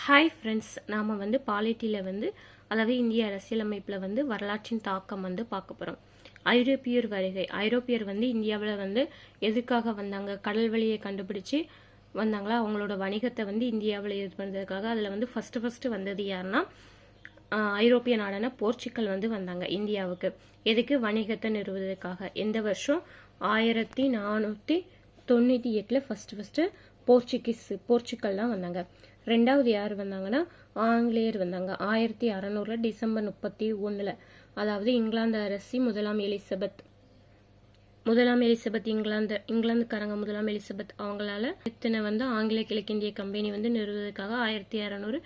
Hi friends, நாம் பாலிட்டியில் அதாவது இந்திய அரசியலமைப்பில் வரலாற்றின் தாக்கம் பார்க்க போகிறோம். ஐரோப்பியர் வருகை. ஐரோப்பியர் இந்தியாவில் எதுக்காக வந்தாங்க? கடல் வழியை கண்டுபிடிச்சு வந்தாங்களா? அவங்களோட வணிகத்தை இந்தியாவில் இது பண்ணுறதுக்காக. அதில் ஃபஸ்ட்டு வந்தது யாருன்னா ஐரோப்பிய நாடான போர்ச்சுக்கல் வந்தாங்க இந்தியாவுக்கு. எதுக்கு? வணிகத்தை நிறுவுவதற்காக. எந்த வருஷம்? 1498 ஃபஸ்ட்டு போர்ச்சுக்கல்லாம் வந்தாங்க. ரெண்டாவது யார் வந்தாங்கன்னா ஆங்கிலேயர் வந்தாங்க 1600 டிசம்பர் 31. அதாவது இங்கிலாந்து அரசி முதலாம் எலிசபெத் இங்கிலாந்துக்காரங்க முதலாம் எலிசபெத் அவங்களால இத்தனை ஆங்கில கிழக்கிந்திய கம்பெனி நிறுவுவதற்காக 1600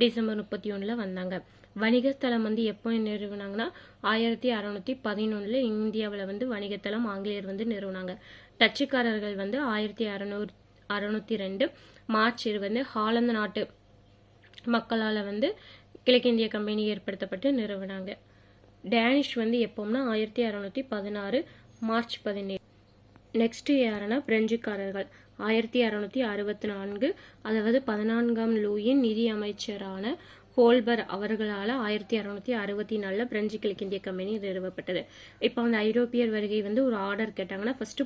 டிசம்பர் 31 வந்தாங்க. வணிகத்தளம் எப்போ நிறுவனாங்கன்னா 1611 இந்தியாவில் வணிகத்தளம் ஆங்கிலேயர் நிறுவனாங்க. டச்சுக்காரர்கள் 1602 மார்ச் 20 ஹாலந்து நாட்டு மக்களால் கிழக்கிந்திய கம்பெனி ஏற்படுத்தப்பட்டு நிறுவனாங்க. டேனிஷ் எப்போம்னா 1616 மார்ச் 17. நெக்ஸ்ட் யாருன்னா பிரெஞ்சுக்காரர்கள் 1664. அதாவது 14ஆம் லூயின் நிதி அமைச்சரான ஹோல்பர் அவர்களால் 1664 பிரெஞ்சு கிழக்கிந்திய கம்பெனி நிறுவப்பட்டது. இப்போ அந்த ஐரோப்பியர் வருகை ஒரு ஆர்டர் கேட்டாங்கன்னா ஃபர்ஸ்ட்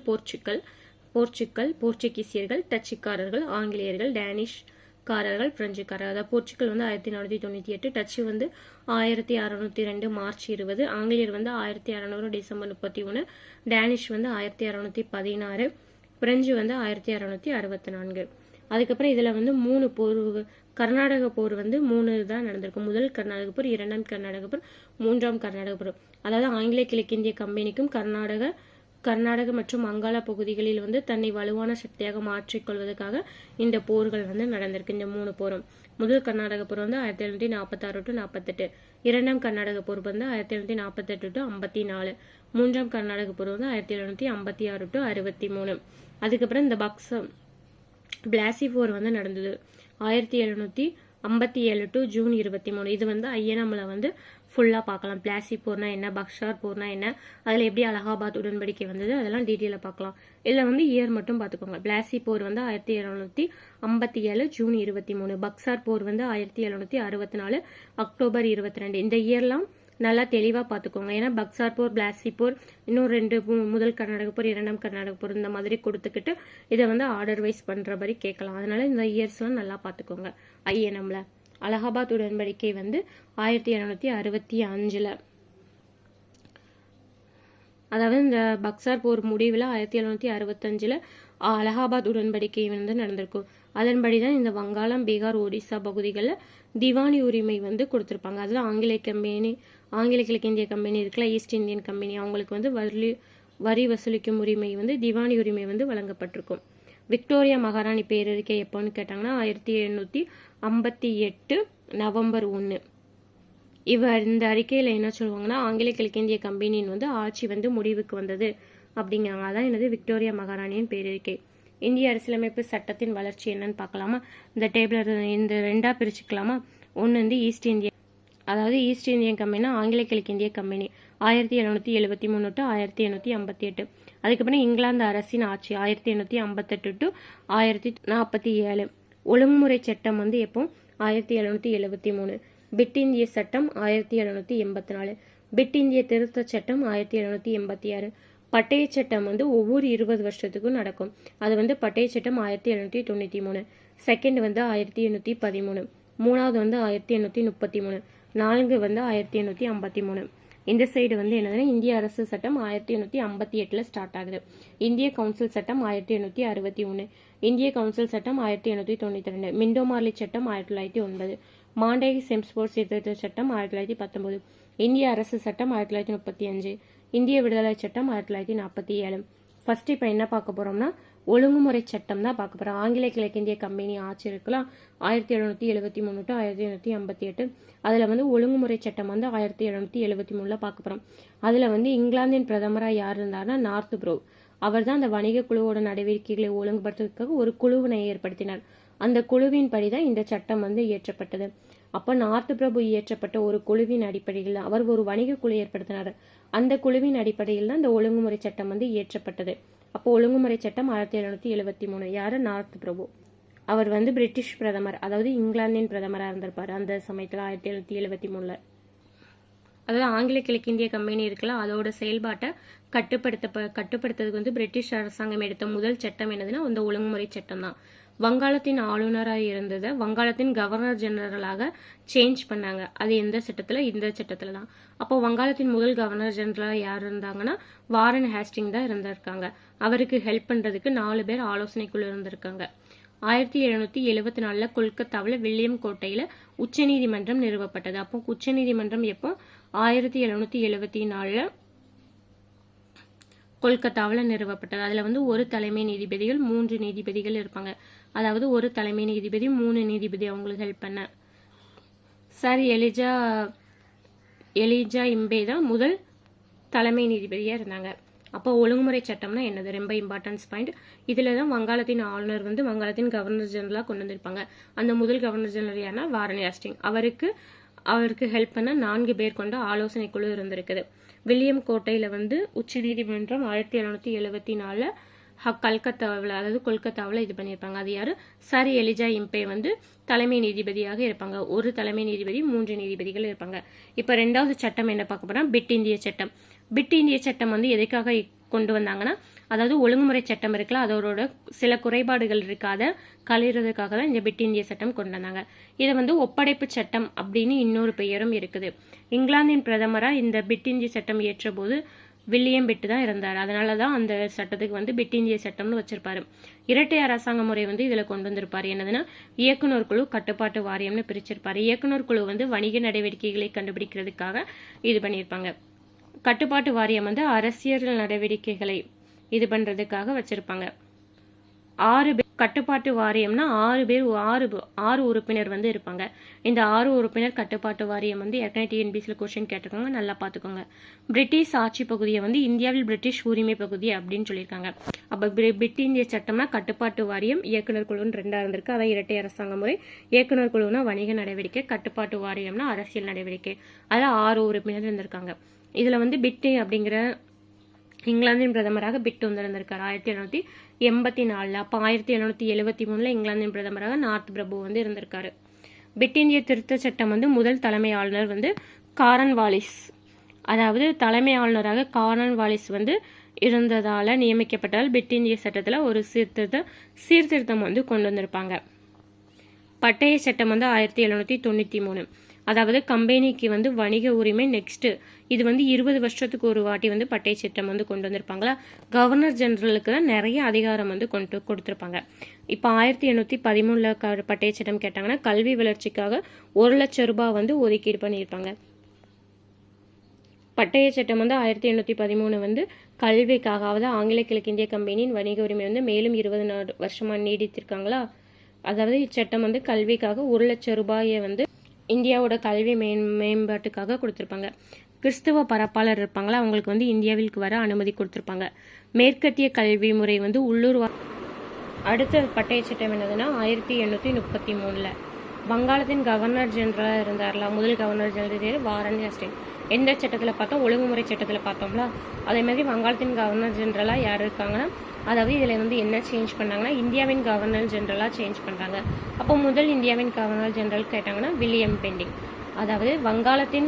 போர்ச்சுகீசியர்கள், டச்சுக்காரர்கள், ஆங்கிலேயர்கள், டேனிஷ்காரர்கள், பிரெஞ்சுக்காரர்கள். அதாவது போர்ச்சுகல் 1498, டச்சு 1602 மார்ச் 20, ஆங்கிலேயர் 1600 டிசம்பர் 31, டேனிஷ் 1616, பிரெஞ்சு 1664. அதுக்கப்புறம் இதுல 3 போர். கர்நாடக போர் 3 தான் நடந்திருக்கும். முதல் கர்நாடக போர், இரண்டாம் கர்நாடக போர், மூன்றாம் கர்நாடக போர். அதாவது ஆங்கில கிழக்கிந்திய கம்பெனிக்கும் கர்நாடக மற்றும் வங்காள பகுதிகளில் தன்னை வலுவான சக்தியாக மாற்றிக்கொள்வதற்காக இந்த போர்கள் நடந்திருக்கு. இந்த 3 போரும். முதல் கர்நாடக போர் 1746 டு 48, இரண்டாம் கர்நாடக போர் 1748 டு 54, மூன்றாம் கர்நாடக போர் 1756 டு 63. அதுக்கப்புறம் இந்த பிளாசி போர் நடந்தது 1757 டு ஜூன் 23. இது ஐயனம்ல ஃபுல்லா பார்க்கலாம். பிளாசி போர்னா என்ன, பக்சார் போர்னா என்ன, அதுல எப்படி அலகாபாத் உடன்படிக்கை வந்தது, அதெல்லாம் டீட்டெயில பார்க்கலாம். இதுல இயர் மட்டும் பார்த்துக்கோங்க. பிளாசி போர் 1757 ஜூன் 23, பக்சார் போர் 1764 அக்டோபர் 22. இந்த இயர்லாம் நல்லா தெளிவா பார்த்துக்கோங்க. ஏன்னா பக்சார் போர், பிளாசி போர், இன்னும் 2 முதல் கர்நாடக போர், இரண்டாம் கர்நாடக போர் இந்த மாதிரி கொடுத்துக்கிட்டு இதை ஆர்டர் வைஸ் பண்ற மாதிரி கேட்கலாம். அதனால இந்த இயர்ஸ் எல்லாம் நல்லா பார்த்துக்கோங்க. ஐஎன்எம்ல அலகாபாத் உடன்படிக்கை 1765. அதாவது இந்த பக்சார் போர் முடிவில் 1765 அலகாபாத் உடன்படிக்கை நடந்திருக்கும். அதன்படிதான் இந்த வங்காளம், பீகார், ஒடிசா பகுதிகளில் திவானி உரிமை கொடுத்திருப்பாங்க. அதுல ஆங்கில கிழக்கிந்திய கம்பெனி இருக்குல்ல, ஈஸ்ட் இந்தியன் கம்பெனி, அவங்களுக்கு வரி வசூலிக்கும் உரிமை திவானி உரிமை வழங்கப்பட்டிருக்கும். விக்டோரியா மகாராணி பேரறிக்கை எப்போன்னு கேட்டாங்கன்னா 1758 நவம்பர் 1. இந்த அறிக்கையில என்ன சொல்லுவாங்கன்னா ஆங்கில கிழக்கிந்திய கம்பெனியின் ஆட்சி முடிவுக்கு வந்தது அப்படிங்கிறாங்க. அதான் என்னது விக்டோரியா மகாராணியின் பேரறிக்கை. இந்திய அரசியலமைப்பு சட்டத்தின் வளர்ச்சி என்னன்னு பார்க்கலாமா? இந்த டேபிள் இந்த 2ஆ பிரிச்சுக்கலாமா? ஒன்று ஈஸ்ட் இந்தியன், அதாவது ஈஸ்ட் இந்தியன் கம்பெனினா ஆங்கில கிழக்கிந்திய கம்பெனி 1773 டு 1858. அதுக்கப்புறம் இங்கிலாந்து அரசின் ஆட்சி 1858 டு 1047. ஒழுங்குமுறை சட்டம் எப்போ? 1773. பிட் இந்திய சட்டம் 1784. பிட் இந்திய திருத்த சட்டம் 1786. பட்டய சட்டம் ஒவ்வொரு 20 வருஷத்துக்கும் நடக்கும். அது பட்டய சட்டம் 1793. செகண்ட் 1813. மூணாவது 1833. 4 1853. இந்த சைடு என்னதுன்னா இந்திய அரசு சட்டம் 1858 ஸ்டார்ட் ஆகுது. இந்திய கவுன்சில் சட்டம் 1861. இந்திய கவுன்சில் சட்டம் 1892. மிண்டோ மார்லி சட்டம் 1909. மாண்டேகி செம்ஸ்போர்ட் சீர்திருத்த சட்டம் 1919. இந்திய அரசு சட்டம் 1935. இந்திய விடுதலை சட்டம் 1947. ஃபர்ஸ்ட் இப்ப என்ன பார்க்க போறோம்னா ஒழுங்குமுறை சட்டம் தான் பார்க்க போறோம். ஆங்கில கிழக்கிந்திய கம்பெனி ஆட்சி இருக்கலாம் 1773 டு 1858. அதுல ஒழுங்குமுறை சட்டம் 1773 பார்க்க போறோம். அதுல இங்கிலாந்தின் பிரதமரா யார் இருந்தாருன்னா நார்த் ப்ரோ. அவர் தான் அந்த வணிக குழுவோட நடவடிக்கைகளை ஒழுங்குபடுத்துவதற்காக ஒரு குழுவினை ஏற்படுத்தினார். அந்த குழுவின் படிதான் இந்த சட்டம் இயற்றப்பட்டது. அப்ப நார்த் பிரபு இயற்றப்பட்ட ஒரு குழுவின் அடிப்படையில் அவர் ஒரு வணிக குழு ஏற்படுத்தினார். அந்த குழுவின் அடிப்படையில் தான் இந்த ஒழுங்குமுறை சட்டம் இயற்றப்பட்டது. அப்போ ஒழுங்குமுறை சட்டம் 1773. யாரு? நார்த் பிரபு. அவர் வந்து பிரிட்டிஷ் பிரதமர், அதாவது இங்கிலாந்தின் பிரதமராக இருந்திருப்பார் அந்த சமயத்தில் 1773. அதாவது ஆங்கில கிழக்கிந்திய கம்பெனி இருக்குல்ல, அதோட செயல்பாட்டை கட்டுப்படுத்துறதுக்கு வந்து பிரிட்டிஷ் அரசாங்கம் எடுத்த முதல் சட்டம் என்னதுன்னா அந்த ஒழுங்குமுறை சட்டம் தான். வங்காளத்தின் ஆளுநராக இருந்ததை வங்காளத்தின் கவர்னர் ஜெனரலாக சேஞ்ச் பண்ணாங்க. அது எந்த சட்டத்தில்? இந்த சட்டத்தில் தான். அப்போ வங்காளத்தின் முதல் கவர்னர் ஜெனரலாக யார் இருந்தாங்கன்னா வாரன் ஹேஸ்டிங் தான் இருந்திருக்காங்க. அவருக்கு ஹெல்ப் பண்ணுறதுக்கு 4 பேர் ஆலோசனைக்குள்ள இருந்திருக்காங்க. 1774 கொல்கத்தாவில் வில்லியம் கோட்டையில் உச்சநீதிமன்றம் நிறுவப்பட்டது. அப்போ உச்சநீதிமன்றம் எப்போ? 1774 கொல்கத்தாவில் நிறுவப்பட்டது. அதில் வந்து ஒரு தலைமை நீதிபதிகள் 3 நீதிபதிகள் இருப்பாங்க. அதாவது ஒரு தலைமை நீதிபதி 3 நீதிபதி அவங்களுக்கு ஹெல்ப் பண்ண. சார் எலிஜா இம்பே தான் முதல் தலைமை நீதிபதியாக இருந்தாங்க. அப்போ ஒழுங்குமுறை சட்டம்னா என்னது? ரொம்ப இம்பார்ட்டன்ஸ் பாயிண்ட். இதில் தான் வங்காளத்தின் ஆளுநர் வந்து வங்காளத்தின் கவர்னர் ஜெனரலாக கொண்டு வந்திருப்பாங்க. அந்த முதல் கவர்னர் ஜெனரல் யாருன்னா வாரன் ஹேஸ்டிங். அவருக்கு ஹெல்ப் பண்ண 4 பேர் கொண்ட ஆலோசனை குழு இருந்திருக்குது. வில்லியம் கோட்டையில் வந்து உச்சநீதிமன்றம் 1774 கல்கத்தாவில், அதாவது கொல்கத்தாவில் இது பண்ணியிருப்பாங்க. அது யாரு? சார் எலிஜா இம்பே வந்து தலைமை நீதிபதியாக இருப்பாங்க. ஒரு தலைமை நீதிபதி 3 நீதிபதிகள் இருப்பாங்க. இப்போ 2வது சட்டம் என்ன பார்க்க போறோம்? பிட் இந்திய சட்டம். பிட் இந்திய சட்டம் வந்து எதுக்காக கொண்டு வந்தாங்கன்னா, அதாவது ஒழுங்குமுறை சட்டம் இருக்குல்ல, அதோட சில குறைபாடுகள் இருக்காத கழிறதுக்காக தான் இந்த பிட் இந்திய சட்டம் கொண்டு வந்தாங்க. இதை வந்து ஒப்படைப்பு சட்டம் அப்படின்னு இன்னொரு பெயரும் இருக்குது. இங்கிலாந்தின் பிரதமராக இந்த பிட் இந்திய சட்டம் இயற்ற போது வில்லியம் பிட் தான் இருந்தார். அதனால தான் அந்த சட்டத்துக்கு வந்து பிட் இந்திய சட்டம்னு வச்சிருப்பாரு. இரட்டை அரசாங்க முறை வந்து இதுல கொண்டு வந்திருப்பாரு. என்னதுன்னா இயக்குனர் குழு, கட்டுப்பாட்டு வாரியம்னு பிரிச்சிருப்பாரு. இயக்குனர் குழு வந்து வணிக நடவடிக்கைகளை கண்டுபிடிக்கிறதுக்காக இது பண்ணியிருப்பாங்க. கட்டுப்பாட்டு வாரியம் வந்து அரசியல் நடவடிக்கைகளை இது பண்றதுக்காக வச்சிருப்பாங்க. 6 பேர் கட்டுப்பாட்டு வாரியம்னா 6 உறுப்பினர் வந்து இருப்பாங்க. இந்த 6 உறுப்பினர் கட்டுப்பாட்டு வாரியம் வந்து ஏற்கனவே டிஎன்பிசியில் கொஸ்டின் கேட்டிருக்காங்க, நல்லா பார்த்துக்கோங்க. பிரிட்டிஷ் ஆட்சி பகுதியை வந்து இந்தியாவில் பிரிட்டிஷ் உரிமை பகுதி அப்படின்னு சொல்லியிருக்காங்க. அப்போ பிட் இந்திய சட்டம்னா கட்டுப்பாட்டு வாரியம், இயக்குனர் குழுன்னு 2 இருந்திருக்கு. அதான் இரட்டை அரசாங்க முறை. இயக்குனர் குழுனா வணிக நடவடிக்கை, கட்டுப்பாட்டு வாரியம்னா அரசியல் நடவடிக்கை. அதில் 6 உறுப்பினர் இருந்திருக்காங்க. இதுல வந்து பிட் அப்படிங்கிற இங்கிலாந்தின் பிரதமராக பிட் வந்து இருந்திருக்காரு 1784. அப்போ 1773 இங்கிலாந்தின் பிரதமராக நார்த் பிரபு வந்து இருந்திருக்காரு. பிட் இந்திய திருத்த சட்டம் வந்து முதல் தலைமை ஆளுநர் வந்து காரன்வாலிஸ், அதாவது தலைமை ஆளுநராக காரன்வாலிஸ் வந்து இருந்ததால நியமிக்கப்பட்டதால் பிட் இந்திய சட்டத்துல ஒரு சீர்திருத்தம் வந்து கொண்டு வந்திருப்பாங்க. பட்டய சட்டம் வந்து 1793. அதாவது கம்பெனிக்கு வந்து வணிக உரிமை நெக்ஸ்ட் இது வந்து 20 வருஷத்துக்கு ஒரு வாட்டி வந்து பட்டய சட்டம் வந்து கொண்டு வந்திருப்பாங்களா. கவர்னர் ஜெனரலுக்கு தான் நிறைய அதிகாரம் வந்து கொடுத்திருப்பாங்க. இப்போ 1813 பட்டய சட்டம் கேட்டாங்கன்னா கல்வி வளர்ச்சிக்காக 1 லட்சம் ரூபாய் வந்து ஒதுக்கீடு பண்ணியிருப்பாங்க. பட்டய சட்டம் வந்து 1813 வந்து கல்விக்காக, அதாவது ஆங்கில கிழக்கிந்திய கம்பெனியின் வணிக உரிமை வந்து மேலும் 20 வருஷமா நீடித்திருக்காங்களா. அதாவது இச்சட்டம் வந்து கல்விக்காக 1 லட்சம் ரூபாயை வந்து இந்தியாவோட கல்வி மேம்பாட்டுக்காக கொடுத்திருப்பாங்க. கிறிஸ்துவ பரப்பாளர் இருப்பாங்களா, அவங்களுக்கு வந்து இந்தியாவிற்கு வர அனுமதி கொடுத்திருப்பாங்க. மேற்கத்திய கல்வி முறை வந்து உள்ளூர். அடுத்த பட்டய சட்டம் என்னதுன்னா 1833 வங்காளத்தின் கவர்னர் ஜெனரலா இருந்தார்ல, முதல் கவர்னர் ஜெனரல் வாரன் ஹேஸ்டிங். எந்த சட்டத்தில் பார்த்தோம்? ஒழுங்குமுறை சட்டத்தில் பார்த்தோம்ல. அதே மாதிரி வங்காளத்தின் கவர்னர் ஜெனரலா யார் இருக்காங்கன்னா, அதாவது இதில் வந்து என்ன சேஞ்ச் பண்ணாங்கன்னா இந்தியாவின் கவர்னர் ஜெனரலாக சேஞ்ச் பண்ணுறாங்க. அப்போ முதல் இந்தியாவின் கவர்னர் ஜெனரல் கேட்டாங்கன்னா வில்லியம் பெண்டிங். அதாவது வங்காளத்தின்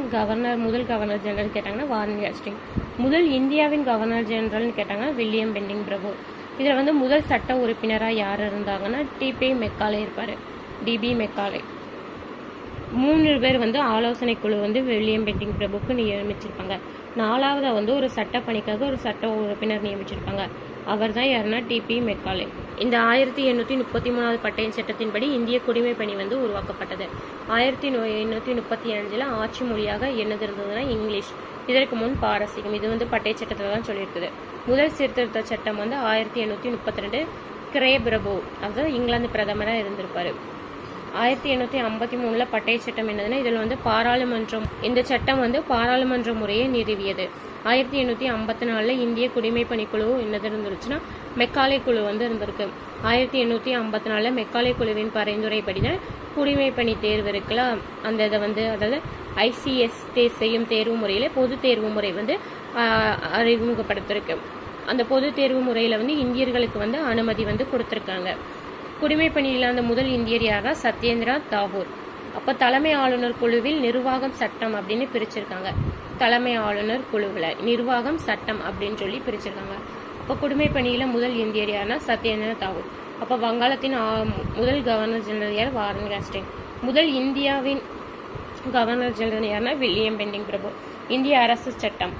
முதல் கவர்னர் ஜெனரல் கேட்டாங்கன்னா வாரன் ஹேஸ்டிங். முதல் இந்தியாவின் கவர்னர் ஜெனரல்னு கேட்டாங்கன்னா வில்லியம் பெண்டிங் பிரபு. இதில் வந்து முதல் சட்ட உறுப்பினராக யார் இருந்தாங்கன்னா டிபி மெக்காலே இருப்பார், டிபி மெக்காலே. 3 பேர் வந்து ஆலோசனை குழு வந்து வில்லியம் பெண்டிங் பிரபுக்கு நியமிச்சிருப்பாங்க. 4வது வந்து ஒரு சட்ட பணிக்காக ஒரு சட்ட உறுப்பினர் நியமிச்சிருப்பாங்க. அவர் தான் யாருன்னா டிபி மெக்காலே. இந்த 1833 பட்டய சட்டத்தின்படி இந்திய குடிமை பணி வந்து உருவாக்கப்பட்டது. 1835 ஆட்சி மொழியாக என்னது இருந்ததுன்னா இங்கிலீஷ். இதற்கு முன் பாரசீகம். இது வந்து பட்டய சட்டத்தில் தான் சொல்லியிருக்குது. முதல் சீர்திருத்த சட்டம் வந்து 1832 கிரே பிரபு, அதாவது இங்கிலாந்து பிரதமராக இருந்திருப்பாரு. 1853 பட்டய சட்டம் என்னதுன்னா இதில் வந்து பாராளுமன்றம், இந்த சட்டம் வந்து பாராளுமன்ற முறையை நிறுவியது. 1854 இந்திய குடிமை பணிக்குழு என்னது இருந்துருச்சுன்னா மெக்காலே குழு வந்து இருந்திருக்கு. 1854 மெக்காலே குழுவின் பரிந்துரைப்படிதான் குடிமை பணி தேர்வு இருக்குல்ல, அந்த இதை வந்து அதாவது ICS செய்யும் தேர்வு முறையில பொது தேர்வு முறை வந்து அறிமுகப்படுத்திருக்கு. அந்த பொது தேர்வு முறையில வந்து இந்தியர்களுக்கு வந்து அனுமதி வந்து கொடுத்திருக்காங்க. குடிமை பணியில் அந்த முதல் இந்தியர் யாரா சத்யேந்திர தாகூர். அப்போ தலைமை ஆளுநர் குழுவில் நிர்வாகம் சட்டம் அப்படின்னு பிரிச்சிருக்காங்க. தலைமை ஆளுநர் குழுவில் நிர்வாகம் சட்டம் அப்படின்னு சொல்லி பிரிச்சிருக்காங்க. அப்போ குடிமை பணியில் முதல் இந்தியர் யாருன்னா சத்யேந்திர தாகூர். அப்போ வங்காளத்தின் முதல் கவர்னர் ஜெனரல் யார்? Warren Hastings. முதல் இந்தியாவின் கவர்னர் ஜெனரல் யாருன்னா வில்லியம் பெண்டிங் பிரபு. இந்திய அரசு சட்டம்,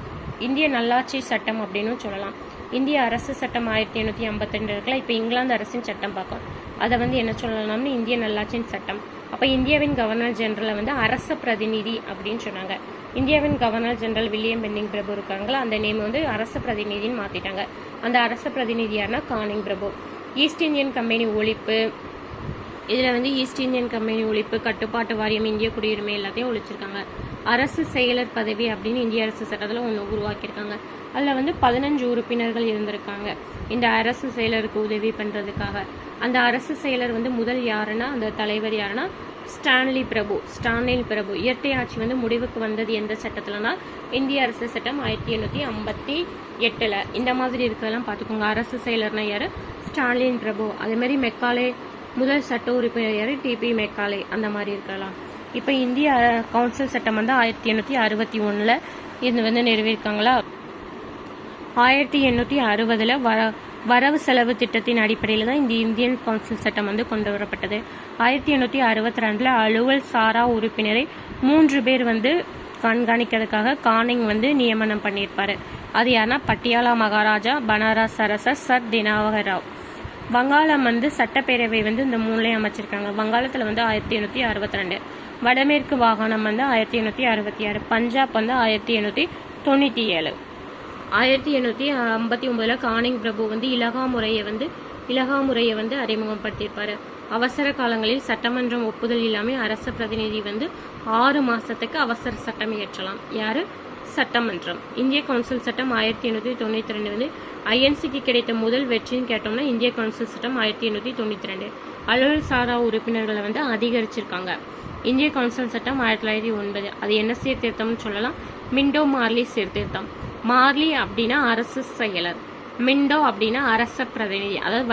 இந்திய நல்லாட்சி சட்டம் அப்படின்னு சொல்லலாம். இந்திய அரசு சட்டம் 1852 இருக்குல்ல, இப்போ இங்கிலாந்து அரசின் சட்டம் பார்க்கும். அதை வந்து என்ன சொல்லலாம்னு இந்திய நல்லாட்சியின் சட்டம். அப்போ இந்தியாவின் கவர்னர் ஜெனரலை வந்து அரச பிரதிநிதி அப்படின்னு சொன்னாங்க. இந்தியாவின் கவர்னர் ஜெனரல் வில்லியம் பெண்டிங் பிரபு இருக்காங்களா, அந்த நேம் வந்து அரச பிரதிநிதின்னு மாற்றிட்டாங்க. அந்த அரச பிரதிநிதி யாருன்னா கானிங் பிரபு. ஈஸ்ட் இந்தியன் கம்பெனி ஒழிப்பு, இதில் வந்து ஈஸ்ட் இந்தியன் கம்பெனி ஒழிப்பு, கட்டுப்பாட்டு வாரியம், இந்திய குடியுரிமை எல்லாத்தையும் ஒழிச்சிருக்காங்க. அரசு செயலர் பதவி அப்படின்னு இந்திய அரசு சட்டத்தில் ஒன்று உருவாக்கியிருக்காங்க. அதில் வந்து 15 உறுப்பினர்கள் இருந்திருக்காங்க இந்த அரசு செயலருக்கு உதவி பண்ணுறதுக்காக. அந்த அரசு செயலர் வந்து முதல் யாருன்னா, அந்த தலைவர் யாருன்னா ஸ்டான்லி பிரபு. இரட்டை ஆட்சி வந்து முடிவுக்கு வந்தது எந்த சட்டத்தில்னா இந்திய அரசு சட்டம் 1858. இந்த மாதிரி இருக்கிறதெல்லாம் பார்த்துக்கோங்க. அரசு செயலர்னா யாரு? ஸ்டான்லின் பிரபு. அதே மாதிரி மெக்காலே முதல் சட்ட உறுப்பினர் யாரு? DP Macaulay. அந்த மாதிரி இருக்கலாம். இப்போ இந்திய கவுன்சில் சட்டம் வந்து 1861 இது வந்து நிறைவேற்றாங்களா. 1860 வரவு செலவு திட்டத்தின் அடிப்படையில் தான் இந்த இந்தியன் கவுன்சில் சட்டம் வந்து கொண்டு வரப்பட்டது. 1862 அலுவல் சாரா உறுப்பினரை 3 பேர் வந்து கண்காணிக்கிறதுக்காக கானிங் வந்து நியமனம் பண்ணியிருப்பாரு. அது யாருன்னா பட்டியாலா மகாராஜா, பனாரஸ் அரசர் சர் தினாகர் ராவ். வங்காளம் வந்து சட்டப்பேரவை வந்து இந்த 3லையும் அமைச்சிருக்காங்க. வங்காளத்தில் வந்து 1862, வடமேற்கு மாகாணம் வந்து 1866, பஞ்சாப் வந்து 1897. 1859 கானிங் பிரபு வந்து இலகா முறையை வந்து அறிமுகப்படுத்தியிருப்பாரு. அவசர காலங்களில் சட்டமன்றம் ஒப்புதல் இல்லாமல் அரச பிரதிநிதி வந்து 6 மாசத்துக்கு அவசர சட்டம் இயற்றலாம். யாரு? சட்டமன்றம். இந்திய கவுன்சில் சட்டம் 1892 வந்து ஐஎன்சிக்கு கிடைத்த முதல் வெற்றின்னு கேட்டோம்னா இந்திய கவுன்சில் சட்டம் 1892. அலுவல் சாரா உறுப்பினர்களை வந்து அதிகரிச்சிருக்காங்க. இந்திய கவுன்சில் சட்டம் 1909. அது என்ன சீர்திருத்தம்னு சொல்லலாம்? மிண்டோ மார்லி சீர்திருத்தம். மார்லி அப்படின்னா அரசு செயலர், மிண்டோ அப்படின்னா அரச பிரதிநிதி, அதாவது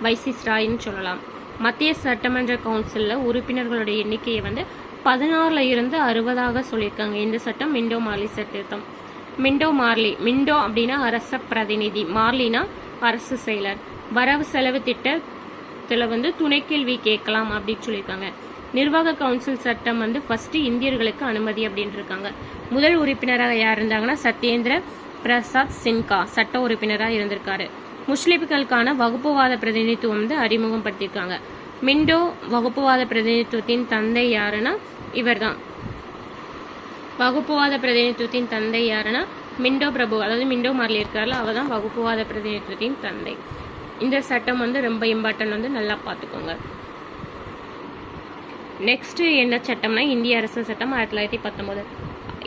வைசிஸ்ராய்ன்னு சொல்லலாம். மத்திய சட்டமன்ற கவுன்சில்ல உறுப்பினர்களுடைய எண்ணிக்கையை வந்து 16 இருந்து 60 சொல்லியிருக்காங்க. இந்த சட்டம் மிண்டோ மார்லி சீர்திருத்தம். மிண்டோ அப்படின்னா அரச பிரதிநிதி, மார்லினா அரசு செயலர். வரவு செலவு திட்டத்துல வந்து துணைக்கேள்வி கேட்கலாம் அப்படின்னு சொல்லியிருக்காங்க. நிர்வாக கவுன்சில் சட்டம் வந்து ஃபர்ஸ்ட் இந்தியர்களுக்கு அனுமதி அப்படின்னு இருக்காங்க. முதல் உறுப்பினராக யார் இருந்தாங்கன்னா சத்யேந்திர பிரசாத் சின்ஹா சட்ட உறுப்பினராக இருந்திருக்காரு. முஸ்லிம்களுக்கான வகுப்புவாத பிரதிநிதித்துவம் வந்து அறிமுகப்படுத்தியிருக்காங்க. மிண்டோ வகுப்புவாத பிரதிநிதித்துவத்தின் தந்தை யாருன்னா இவர்தான். வகுப்புவாத பிரதிநிதித்துவத்தின் தந்தை யாருன்னா மிண்டோ பிரபு, அதாவது மிண்டோ மார்லி இருக்காருல, அவர் தான் வகுப்புவாத பிரதிநிதித்துவத்தின் தந்தை. இந்த சட்டம் வந்து ரொம்ப இம்பார்ட்டன்ட், வந்து நல்லா பார்த்துக்கோங்க. நெக்ஸ்ட் என்ன சட்டம்னா இந்திய அரசு சட்டம் 1919.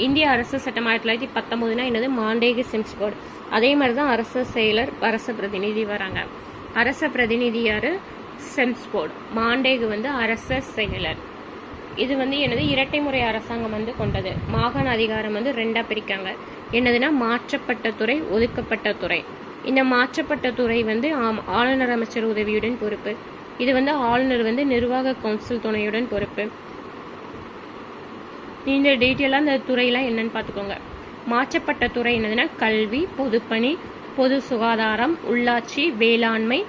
இந்திய அரசு சட்டம் 1919னா என்னது? மாண்டேகு சிம்ஸ்போர்டு. அதே மாதிரி தான் அரசு செயலர், அரச பிரதிநிதி வராங்க. அரச பிரதிநிதி யாரு? செம்ஸ்போர்டு. மாண்டேகு வந்து அரச செயலர். இது வந்து என்னது? இரட்டை முறை அரசாங்கம் வந்து கொண்டது. மாகாண அதிகாரம் வந்து 2ஆ பிரிக்காங்க. என்னதுன்னா மாற்றப்பட்ட துறை, ஒதுக்கப்பட்ட துறை. இந்த மாற்றப்பட்ட துறை வந்து ஆளுநர் அமைச்சர் உதவியுடன் பொறுப்பு. இது வந்து ஆளுநர் வந்து நிர்வாக கவுன்சில் துணையுடன் பொறுப்பு. இந்த டீட்டெயிலாக இந்த துறையெல்லாம் என்னன்னு பார்த்துக்கோங்க. மாற்றப்பட்ட துறை என்னதுன்னா கல்வி, பொதுப்பணி, பொது சுகாதாரம், உள்ளாட்சி, வேளாண்மை,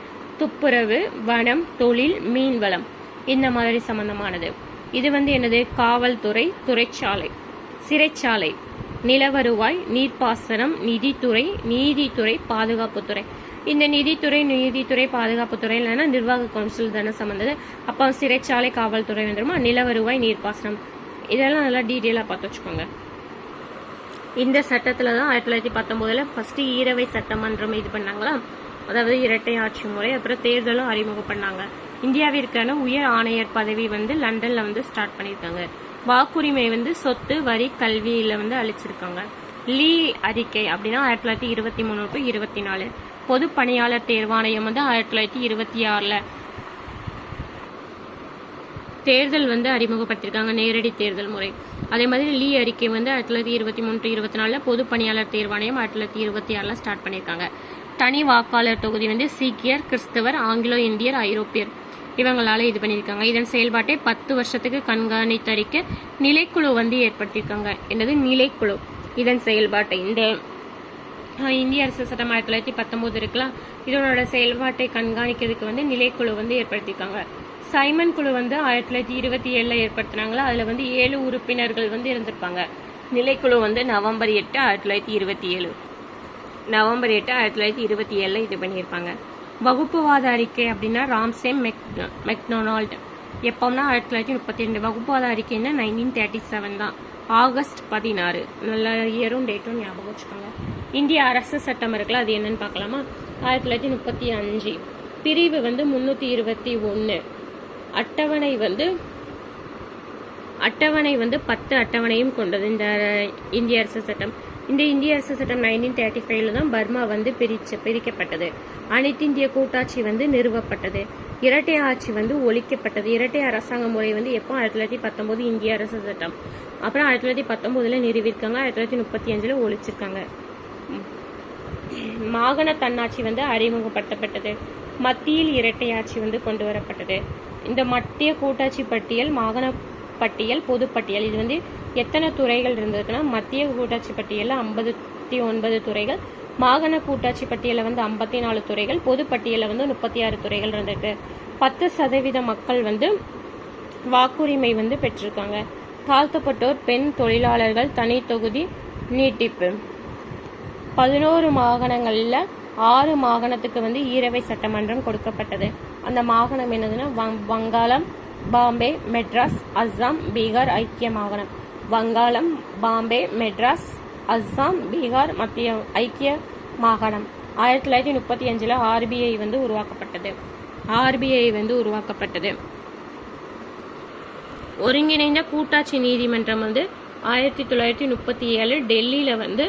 துப்புரவு, வனம், தொழில், மீன்வளம், இந்த மாதிரி சம்பந்தமானது. இது வந்து என்னது? காவல்துறை, சிறைச்சாலை, நிலவருவாய், நீர்ப்பாசனம், நீதித்துறை, பாதுகாப்புத்துறை. இந்த நீதித்துறை, பாதுகாப்புத்துறை இல்லைன்னா நிர்வாக கவுன்சில் தானே சம்பந்தது. அப்போ சிறைச்சாலை, காவல்துறை வந்துருமா, நிலவருவாய், நீர்ப்பாசனம், இதெல்லாம் நல்லா டீட்டெயிலாக பார்த்து வச்சுக்கோங்க. இந்த சட்டத்துல தான் 1919 ஃபர்ஸ்ட் ஈரவை சட்டமன்றம் இது பண்ணாங்களா, அதாவது இரட்டை ஆட்சி முறை. அப்புறம் தேர்தலும் அறிமுகம் பண்ணாங்க. இந்தியாவிற்கான உயர் ஆணையர் பதவி வந்து லண்டன்ல வந்து ஸ்டார்ட் பண்ணியிருக்காங்க. வாக்குரிமை வந்து சொத்து, வரி, கல்வியில வந்து அளிச்சிருக்காங்க. லீ அறிக்கை அப்படின்னா 1923 to 24. பொது பணியாளர் தேர்வாணையம் வந்து 1926 தேர்தல் வந்து அறிமுகப்படுத்திருக்காங்க, நேரடி தேர்தல் முறை. அதே மாதிரி லீ அறிக்கை வந்து 1923 to 24. பொது பணியாளர் தேர்வாணையம் 1926 ஸ்டார்ட் பண்ணியிருக்காங்க. தனி வாக்காளர் தொகுதி வந்து சீக்கியர், கிறிஸ்தவர், ஆங்கிலோ இந்தியர், ஐரோப்பியர் இவங்களால இது பண்ணியிருக்காங்க. இதன் செயல்பாட்டை 10 வருஷத்துக்கு கண்காணித்தறிக்க நிலைக்குழு வந்து ஏற்படுத்தியிருக்காங்க. என்னது நிலைக்குழு? இதன் செயல்பாட்டை இந்த இந்திய அரசு சட்டம் 1919 இருக்கலாம், இதனோட செயல்பாட்டை கண்காணிக்கிறதுக்கு வந்து நிலைக்குழு வந்து ஏற்படுத்தியிருக்காங்க. சைமன் குழு வந்து 1927 ஏற்படுத்தினாங்களா, அதுல வந்து 7 உறுப்பினர்கள் வந்து இருந்திருப்பாங்க. நிலைக்குழு வந்து நவம்பர் 8, 1927 இது பண்ணியிருப்பாங்க. வகுப்புவாத அறிக்கை அப்படின்னா ராம்சே மெக்டொனால்ட் எப்போம்னா 1932. வகுப்புவாத அறிக்கைன்னா 1937 தான், ஆகஸ்ட் 16. நல்ல இயரும் டேட்டும் ஞாபகம் வச்சுக்கோங்க. இந்திய அரசு சட்டம் இருக்குல்ல, அது என்னன்னு பார்க்கலாமா? 1935 பிரிவு வந்து 321. அட்டவணை வந்து 10 அட்டவணையும் கொண்டது இந்த இந்திய அரசு சட்டம். இந்த இந்திய அரசு சட்டம் 1935 தான் பர்மா வந்து பிரிக்கப்பட்டது. அனைத்து இந்திய கூட்டாட்சி வந்து நிறுவப்பட்டது. இரட்டை ஆட்சி வந்து ஒழிக்கப்பட்டது. இரட்டை அரசாங்க முறை வந்து எப்போ? 1919 இந்திய அரசு சட்டம். அப்புறம் 1919 நிறுவிருக்காங்க, 1935 ஒழிச்சிருக்காங்க. மாகாண தன்னாட்சி வந்து அறிமுகப்படுத்தப்பட்டது. மத்தியில் இரட்டை ஆட்சி வந்து கொண்டு வரப்பட்டது. இந்த மத்திய கூட்டாட்சி பட்டியல், மாகாண பட்டியல், பொதுப்பட்டியல் இது வந்து எத்தனை துறைகள் இருந்ததுன்னா, மத்திய கூட்டாட்சி பட்டியலில் 59 துறைகள், மாகாண கூட்டாட்சி பட்டியலில் வந்து 54 துறைகள், பொதுப்பட்டியலில் வந்து 36 துறைகள் இருந்திருக்கு. 10% மக்கள் வந்து வாக்குரிமை வந்து பெற்றிருக்காங்க. தாழ்த்தப்பட்டோர், பெண் தொழிலாளர்கள் தனி தொகுதி நீட்டிப்பு. 11 மாகாணங்கள்ல 6 மாகாணத்துக்கு வந்து ஈரவை சட்டமன்றம் கொடுக்கப்பட்டது. அந்த மாகாணம் என்னதுன்னா வங்காளம், பாம்பே, மெட்ராஸ், அஸ்ஸாம், பீகார், ஐக்கிய மாகாணம். வங்காளம், பாம்பே, மெட்ராஸ், அஸ்ஸாம், பீகார், மத்திய ஐக்கிய மாகாணம். 1935 ஆர்பிஐ வந்து உருவாக்கப்பட்டது. ஒருங்கிணைந்த கூட்டாட்சி நீதிமன்றம் வந்து 1937 டெல்லியில வந்து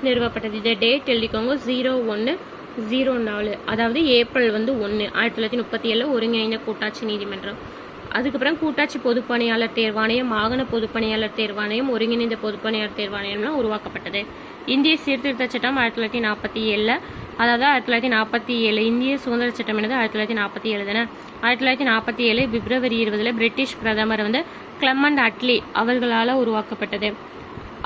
நிறுவப்பட்டது. இந்த டேட் எழுதிக்கோங்க, 01/04, அதாவது ஏப்ரல் வந்து 1, 1937 ஒருங்கிணைந்த கூட்டாட்சி நீதிமன்றம். அதுக்கப்புறம் கூட்டாட்சி பொதுப்பணியாளர் தேர்வாணையம், மாகாண பொதுப்பணியாளர் தேர்வாணையம், ஒருங்கிணைந்த பொதுப்பணியாளர் தேர்வாணையம்லாம் உருவாக்கப்பட்டது. இந்திய சீர்திருத்த சட்டம் 1947, அதாவது 1947 இந்திய சுதந்திர சட்டம் என்னது 1947 தானே. 1947 பிப்ரவரி 20 பிரிட்டிஷ் பிரதமர் வந்து கிளமண்ட் அட்லி அவர்களால் உருவாக்கப்பட்டது.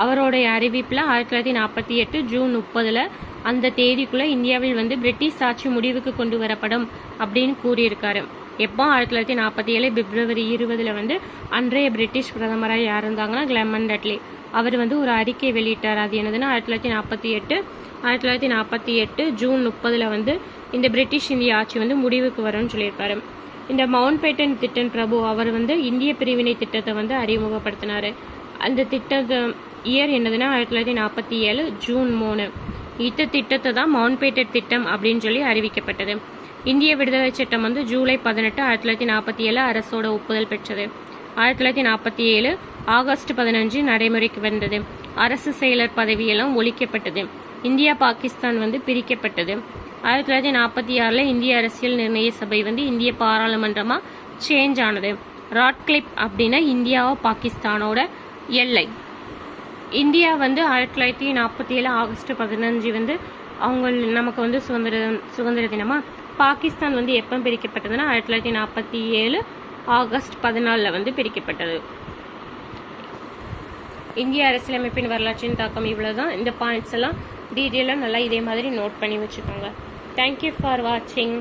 அவருடைய அறிவிப்பில் 1948 ஜூன் 30 அந்த தேதிக்குள்ள இந்தியாவில் வந்து பிரிட்டிஷ் ஆட்சி முடிவுக்கு கொண்டு வரப்படும் அப்படின்னு கூறியிருக்காரு. எப்போ? 1947 பிப்ரவரி 20 வந்து அன்றைய பிரிட்டிஷ் பிரதமராக யார் இருந்தாங்கன்னா கிளமண்ட் அட்லி. அவர் வந்து ஒரு அறிக்கை வெளியிட்டார். அது என்னதுன்னா 1948 ஜூன் 30 வந்து இந்த பிரிட்டிஷ் இந்திய ஆட்சி வந்து முடிவுக்கு வரும்னு சொல்லியிருப்பாரு. இந்த மவுண்ட் பேட்டன் திட்டம் பிரபு அவர் வந்து இந்திய பிரிவினை திட்டத்தை வந்து அறிமுகப்படுத்தினாரு. அந்த திட்டத்தை இயர் என்னதுன்னா 1947 ஜூன் 3. இந்த திட்டத்தை தான் மவுண்ட் பேட்டன் திட்டம் அப்படின்னு சொல்லி அறிவிக்கப்பட்டது. இந்திய விடுதலை சட்டம் வந்து ஜூலை 18, 1947 அரசோட ஒப்புதல் பெற்றது. 1947 ஆகஸ்ட் 15 நடைமுறைக்கு வந்தது. அரசு செயலர் பதவியெல்லாம் ஒழிக்கப்பட்டது. இந்தியா பாகிஸ்தான் வந்து பிரிக்கப்பட்டது. 1946 இந்திய அரசியல் நிர்ணய சபை வந்து இந்திய பாராளுமன்றமா சேஞ்ச் ஆனது. ராட்கிளிப் அப்படின்னா இந்தியாவோ பாகிஸ்தானோட எல்லை. இந்தியா வந்து 1947 ஆகஸ்ட் 15 வந்து அவங்க நமக்கு வந்து சுதந்திர தினமா. பாகிஸ்தான் வந்து எப்போ பிரிக்கப்பட்டதுன்னா 1947 ஆகஸ்ட் 14 வந்து பிரிக்கப்பட்டது. இந்திய அரசியலமைப்பின் வரலாற்றின் தாக்கம் இவ்வளவுதான். இந்த பாயிண்ட்ஸ் எல்லாம் டீட்டெயிலாக நல்லா இதே மாதிரி நோட் பண்ணி வச்சுக்கோங்க. தேங்க்யூ ஃபார் வாட்சிங்.